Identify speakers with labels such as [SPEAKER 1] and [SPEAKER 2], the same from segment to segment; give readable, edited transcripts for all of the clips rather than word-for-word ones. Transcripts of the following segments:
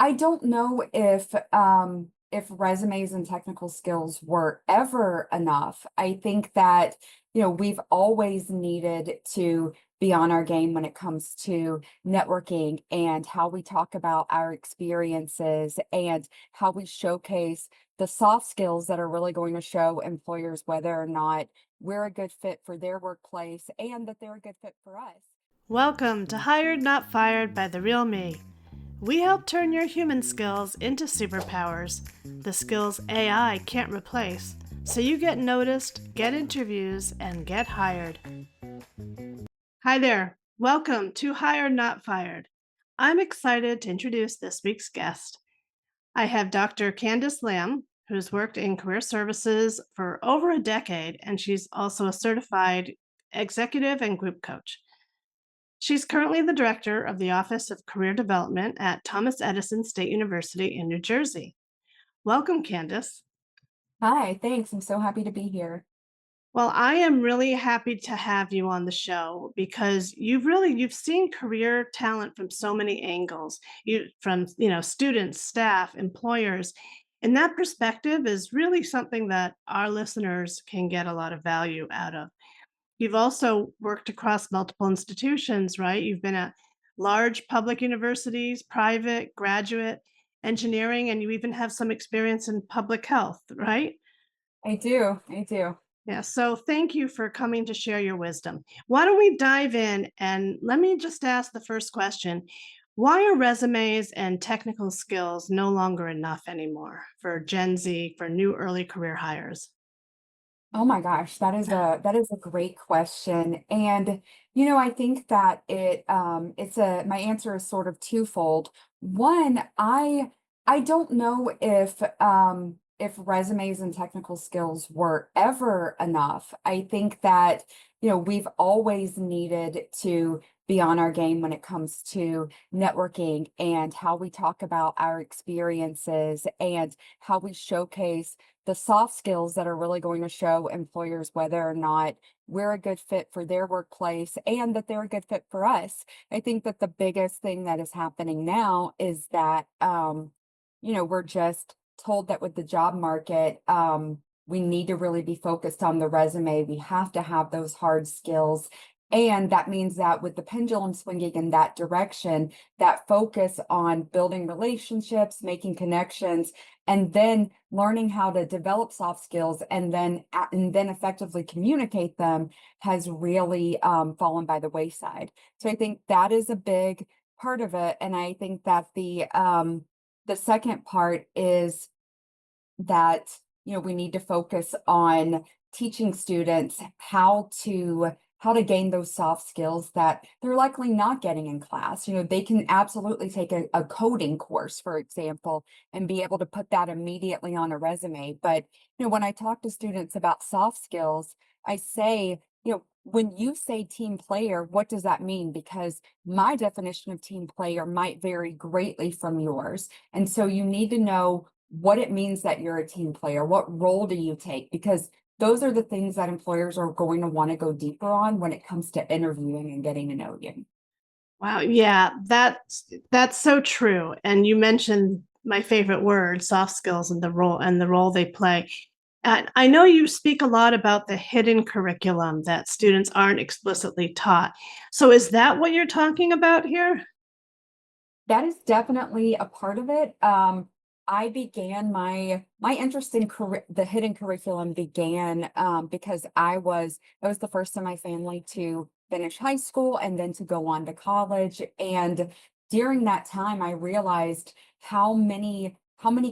[SPEAKER 1] I don't know if resumes and technical skills were ever enough. I think that, we've always needed to be on our game when it comes to networking and how we talk about our experiences and how we showcase the soft skills that are really going to show employers whether or not we're a good fit for their workplace and that they're a good fit for us.
[SPEAKER 2] Welcome to Hired Not Fired by the Real Me. We help turn your human skills into superpowers, the skills AI can't replace, so you get noticed, get interviews, and get hired. Hi there. Welcome to Hired Not Fired. I'm excited to introduce this week's guest. I have Dr. Candace Lamb, who's worked in career services for over a decade, and she's also a certified executive and group coach. She's currently the director of the Office of Career Development at Thomas Edison State University in New Jersey. Welcome, Candace.
[SPEAKER 1] Hi, thanks. I'm so happy to be here.
[SPEAKER 2] Well, I am really happy to have you on the show because you've seen career talent from so many angles. From students, staff, employers. And that perspective is really something that our listeners can get a lot of value out of. You've also worked across multiple institutions, right? You've been at large public universities, private, graduate, engineering, and you even have some experience in public health, right?
[SPEAKER 1] I do.
[SPEAKER 2] Yeah, so thank you for coming to share your wisdom. Why don't we dive in and let me just ask the first question. Why are resumes and technical skills no longer enough anymore for Gen Z, for new early career hires?
[SPEAKER 1] Oh my gosh, that is a great question. And I think that my answer is sort of twofold. One, I don't know if resumes and technical skills were ever enough. I think that, we've always needed to be on our game when it comes to networking and how we talk about our experiences and how we showcase the soft skills that are really going to show employers whether or not we're a good fit for their workplace and that they're a good fit for us. I think that the biggest thing that is happening now is that, we're just told that with the job market, we need to really be focused on the resume. We have to have those hard skills. And that means that with the pendulum swinging in that direction, that focus on building relationships, making connections, and then learning how to develop soft skills and then effectively communicate them has really fallen by the wayside. So I think that is a big part of it. And I think that the second part is that we need to focus on teaching students how to gain those soft skills that they're likely not getting in class. They can absolutely take a coding course, for example, and be able to put that immediately on a resume. But when I talk to students about soft skills, I say, when you say team player, what does that mean? Because my definition of team player might vary greatly from yours. And so you need to know what it means that you're a team player. What role do you take? Because those are the things that employers are going to want to go deeper on when it comes to interviewing and getting to know you.
[SPEAKER 2] Wow, yeah, that's so true. And you mentioned my favorite word, soft skills, and the role they play. And I know you speak a lot about the hidden curriculum that students aren't explicitly taught. So is that what you're talking about here?
[SPEAKER 1] That is definitely a part of it. I began my interest in the hidden curriculum began because I was the first in my family to finish high school and then to go on to college. And during that time, I realized how many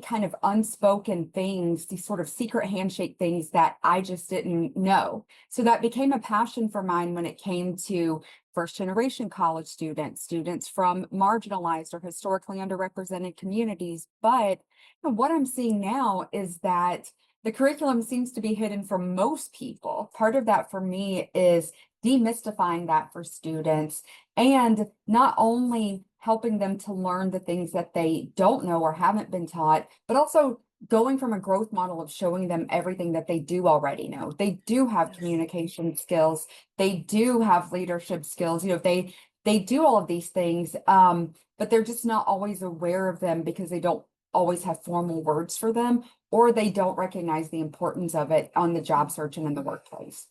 [SPEAKER 1] kind of unspoken things, these sort of secret handshake things that I just didn't know. So that became a passion for mine when it came to first generation college students, students from marginalized or historically underrepresented communities. But what I'm seeing now is that the curriculum seems to be hidden from most people. Part of that for me is demystifying that for students and not only helping them to learn the things that they don't know or haven't been taught, but also going from a growth model of showing them everything that they do already know. They do have communication skills. They do have leadership skills. They do all of these things. but they're just not always aware of them because they don't always have formal words for them, or they don't recognize the importance of it on the job search and in the workplace.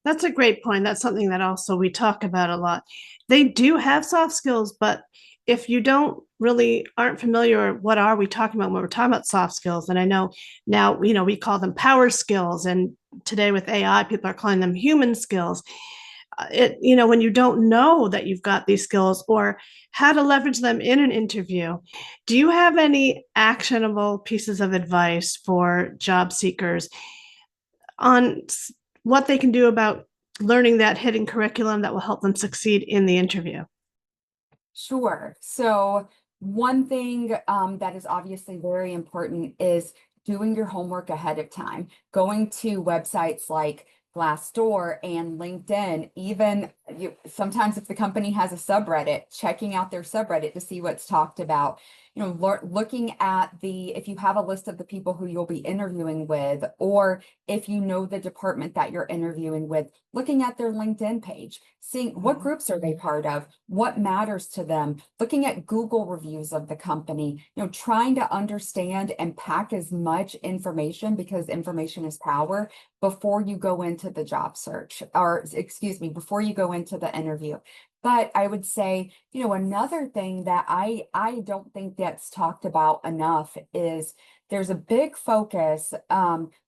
[SPEAKER 2] That's a great point. That's something that also we talk about a lot. They do have soft skills, but if you don't really aren't familiar, what are we talking about when we're talking about soft skills? And I know now, we call them power skills. And today with AI, people are calling them human skills. When you don't know that you've got these skills or how to leverage them in an interview, do you have any actionable pieces of advice for job seekers on what they can do about learning that hidden curriculum that will help them succeed in the interview?
[SPEAKER 1] Sure. So one thing that is obviously very important is doing your homework ahead of time, going to websites like Glassdoor and LinkedIn, even sometimes if the company has a subreddit, checking out their subreddit to see what's talked about. Looking at if you have a list of the people who you'll be interviewing with, or if you know the department that you're interviewing with, looking at their LinkedIn page, seeing what groups are they part of, what matters to them, looking at Google reviews of the company, trying to understand and pack as much information, because information is power, before you go into the job search, or excuse me, before you go into the interview. But I would say, another thing that I don't think gets talked about enough is there's a big focus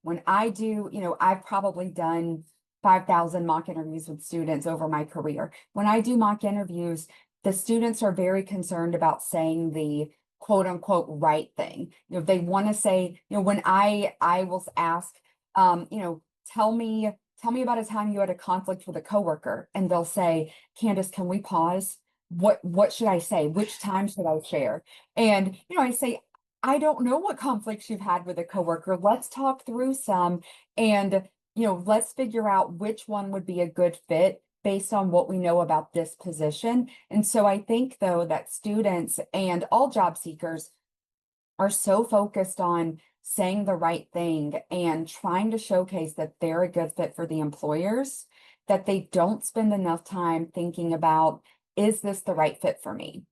[SPEAKER 1] when I do, I've probably done 5,000 mock interviews with students over my career. When I do mock interviews, the students are very concerned about saying the quote unquote right thing. They want to say, when I will ask, tell me about a time you had a conflict with a coworker, and they'll say, Candace, can we pause? What should I say? Which time should I share? And I say, I don't know what conflicts you've had with a coworker. Let's talk through some, and let's figure out which one would be a good fit based on what we know about this position. And so I think, though, that students and all job seekers are so focused on saying the right thing and trying to showcase that they're a good fit for the employers, that they don't spend enough time thinking about, is this the right fit for me?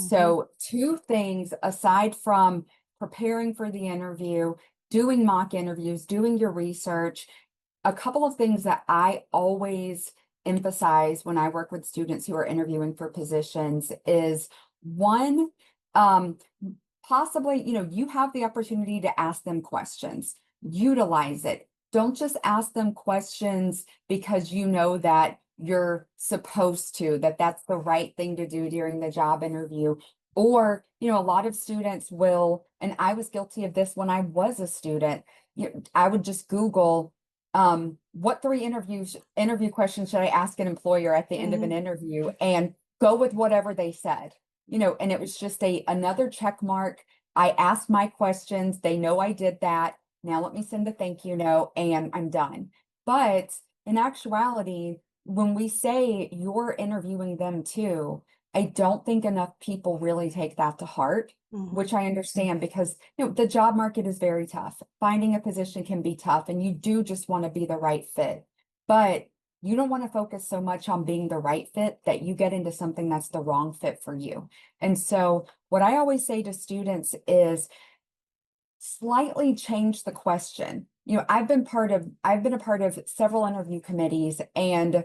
[SPEAKER 1] So two things aside from preparing for the interview, doing mock interviews, doing your research, a couple of things that I always emphasize when I work with students who are interviewing for positions is one, possibly, you have the opportunity to ask them questions. Utilize it. Don't just ask them questions because you know that you're supposed to, that that's the right thing to do during the job interview. Or, a lot of students will, and I was guilty of this when I was a student, I would just Google, what three interview questions should I ask an employer at the end of an interview, and go with whatever they said. And it was just another check mark. I asked my questions. They know I did that. Now let me send a thank you note and I'm done. But in actuality, when we say you're interviewing them too, I don't think enough people really take that to heart, which I understand, because the job market is very tough. Finding a position can be tough, and you do just want to be the right fit. But you don't want to focus so much on being the right fit that you get into something that's the wrong fit for you. And so what I always say to students is slightly change the question. I've been a part of several interview committees, and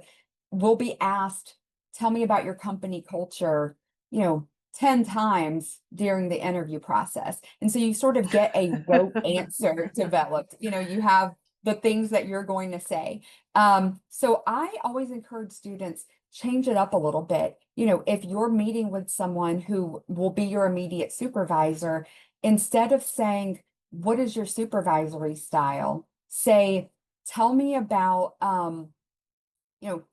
[SPEAKER 1] we'll be asked, tell me about your company culture, 10 times during the interview process. And so you sort of get a rote answer developed. You have the things that you're going to say. So I always encourage students, change it up a little bit. If you're meeting with someone who will be your immediate supervisor, instead of saying, what is your supervisory style? Say, tell me about,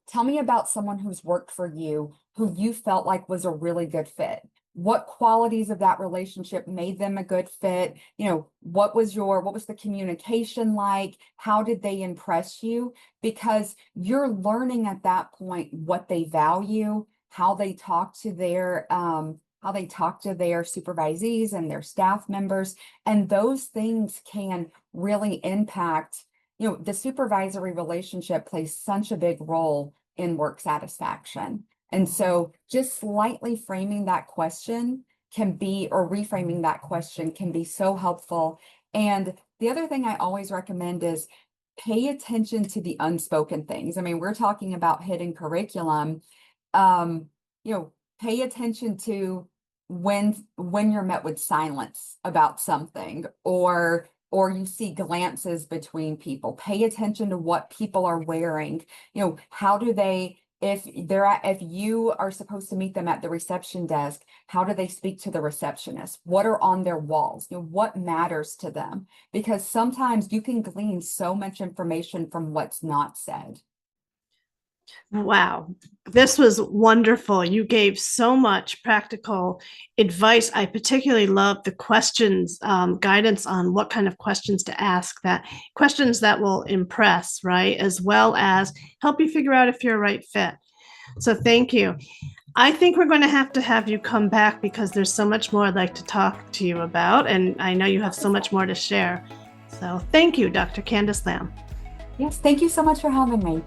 [SPEAKER 1] tell me about someone who's worked for you, who you felt like was a really good fit. What qualities of that relationship made them a good fit? What was the communication like? How did they impress you? Because you're learning at that point what they value, how they talk to their supervisees and their staff members. And those things can really impact, the supervisory relationship plays such a big role in work satisfaction. And so just slightly framing that question can be, or reframing that question can be so helpful. And the other thing I always recommend is pay attention to the unspoken things. I mean, we're talking about hidden curriculum. Um, pay attention to when you're met with silence about something, or you see glances between people. Pay attention to what people are wearing. How do they, if you are supposed to meet them at the reception desk, how do they speak to the receptionist? What are on their walls? What matters to them? Because sometimes you can glean so much information from what's not said.
[SPEAKER 2] Wow, this was wonderful. You gave so much practical advice. I particularly love the questions, guidance on what kind of questions to ask, that questions that will impress, right? As well as help you figure out if you're a right fit. So thank you. I think we're going to have you come back because there's so much more I'd like to talk to you about. And I know you have so much more to share. So thank you, Dr. Candace Lamb.
[SPEAKER 1] Yes, thank you so much for having me.